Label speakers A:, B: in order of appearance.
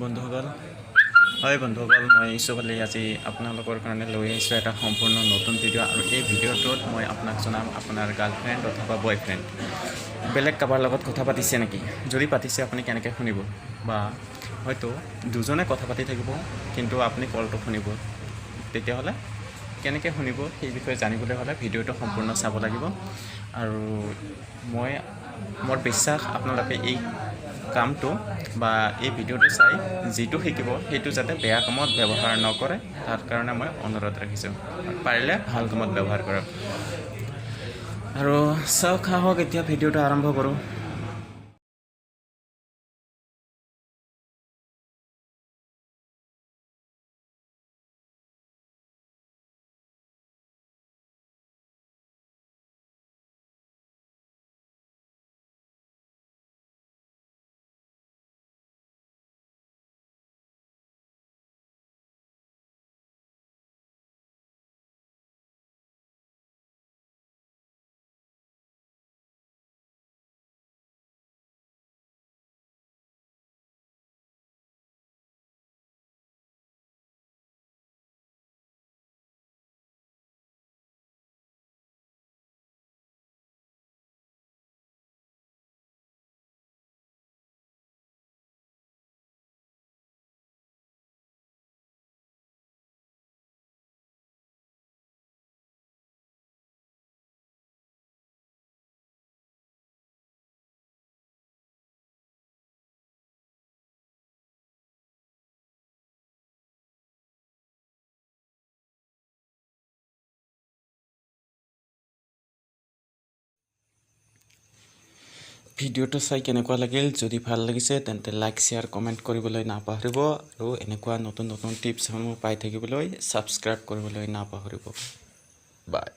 A: বন্ধুসকল হয় বন্ধুসকল মই ইছুফ আলী আজি আপোনালোকৰ কাৰণে লৈ আহিছোঁ এটা সম্পূৰ্ণ নতুন ভিডিঅ' আৰু এই ভিডিঅ'টোত মই আপোনাক জনাম আপোনাৰ গাৰ্লফ্ৰেণ্ড অথবা বয়ফ্ৰেণ্ড বেলেগ কাৰোবাৰ লগত কথা পাতিছে নেকি, যদি পাতিছে আপুনি কেনেকৈ শুনিব, বা হয়তো দুজনে কথা পাতি থাকিব কিন্তু আপুনি কলটো শুনিব, তেতিয়াহ'লে কেনেকৈ শুনিব সেই বিষয়ে জানিবলৈ হ'লে ভিডিঅ'টো সম্পূৰ্ণ চাব লাগিব। আৰু মোৰ বিশ্বাস আপোনালোকে এই কামটো বা এই ভিডিঅ'টো চাই যিটো শিকিব সেইটো যাতে বেয়া কামত ব্যৱহাৰ নকৰে, তাৰ কাৰণে মই অনুৰোধ ৰাখিছোঁ। পাৰিলে ভাল কামত ব্যৱহাৰ কৰক। আৰু চাওক আহক এতিয়া ভিডিঅ'টো আৰম্ভ কৰোঁ। ভিডিঅ'টো চাই কেনেকুৱা লাগিল, যদি ভাল লাগিছে তেন্তে লাইক শ্বেয়াৰ কমেণ্ট কৰিবলৈ নাপাহৰিব, আৰু এনেকুৱা নতুন নতুন টিপছসমূহ পাই থাকিবলৈ ছাবস্ক্ৰাইব কৰিবলৈ নাপাহৰিব। বাই।